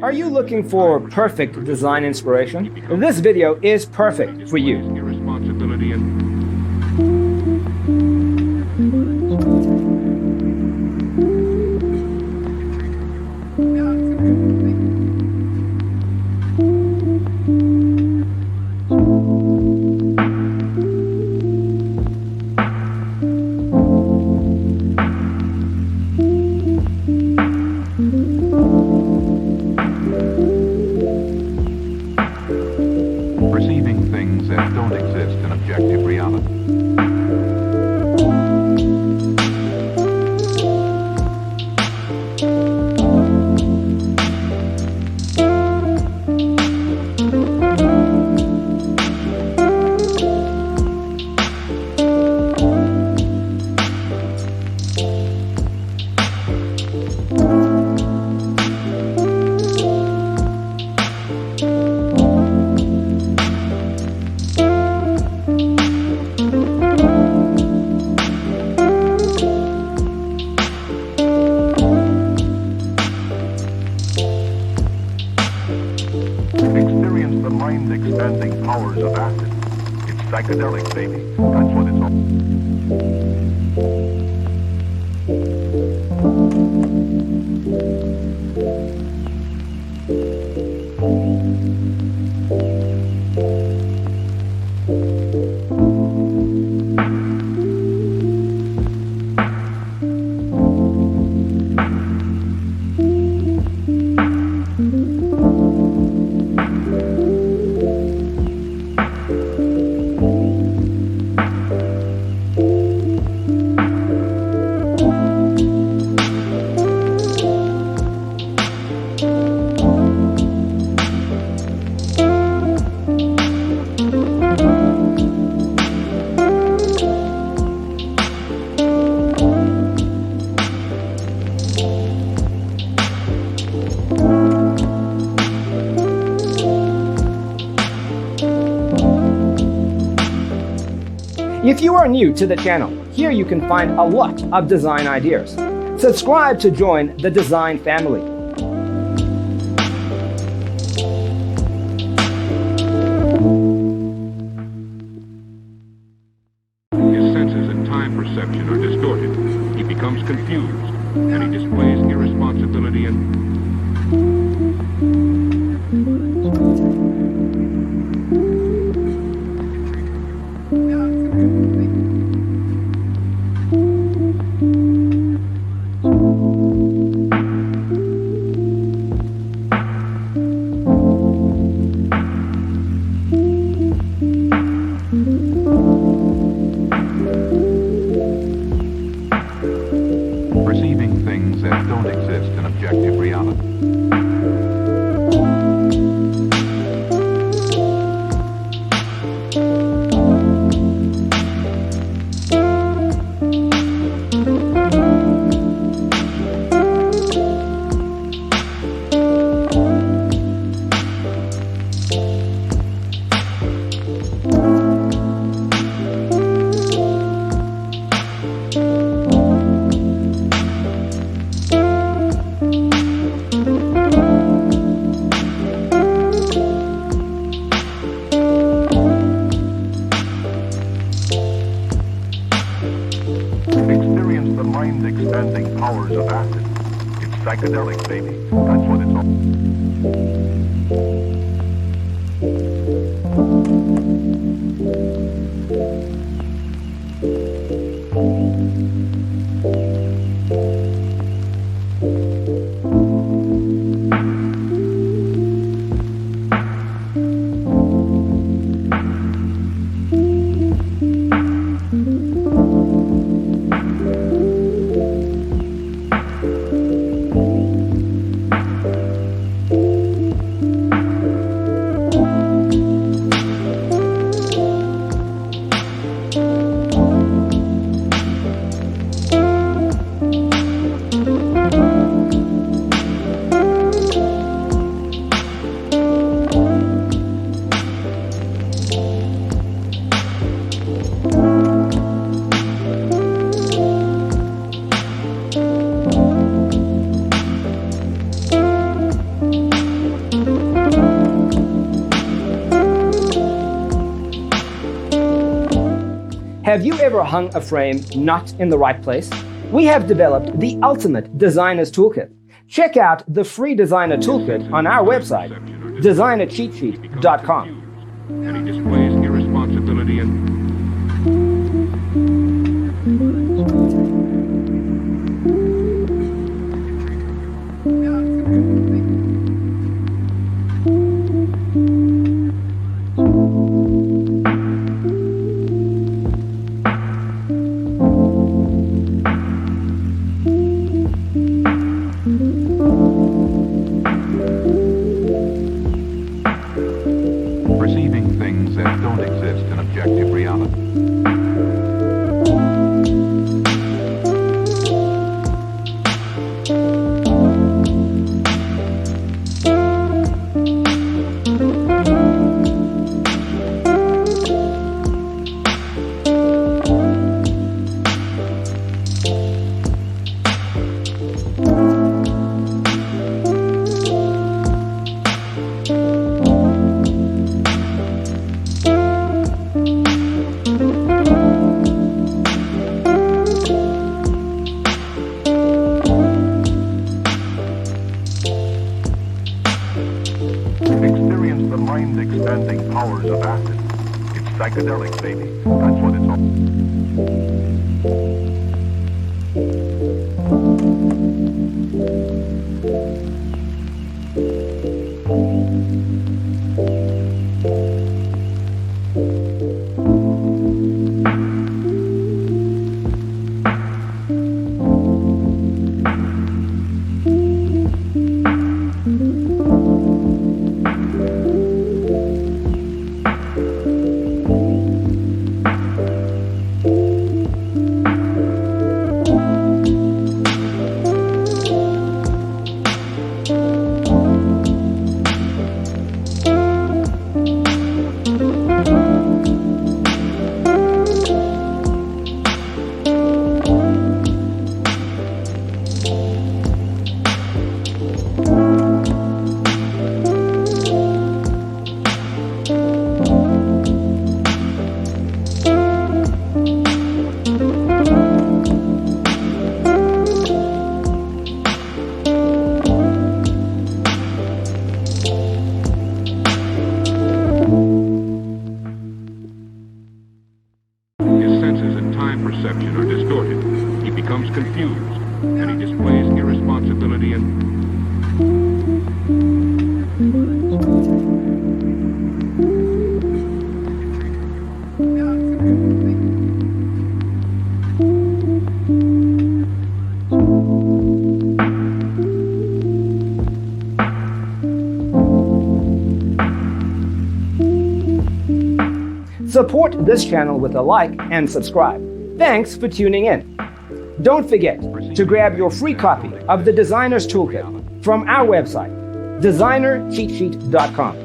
Are you looking for perfect design inspiration? This video is perfect for you. Irresponsibility and perceiving things that don't exist in objective reality. Experience the mind-expanding powers of acid. It's psychedelic, baby. That's what it's all. If you are new to the channel, here you can find a lot of design ideas. Subscribe to join the design family. His senses and time perception are distorted. He becomes confused, and he displays irresponsibility and perceiving things that don't exist in objective reality. Experience the mind-expanding powers of acid. It's psychedelic, baby. That's what it's all. Have you ever hung a frame not in the right place? We have developed the ultimate designer's toolkit. Check out the free designer toolkit on our website, designercheatsheet.com. And he displays irresponsibility and perceiving things that don't exist in objective reality. Experience the mind-expanding powers of acid. It's psychedelic, baby. That's what it's all. Perception are distorted. He becomes confused, and he displays irresponsibility and Support this channel with a like and subscribe. Thanks for tuning in. Don't forget to grab your free copy of the Designer's Toolkit from our website, designercheatsheet.com.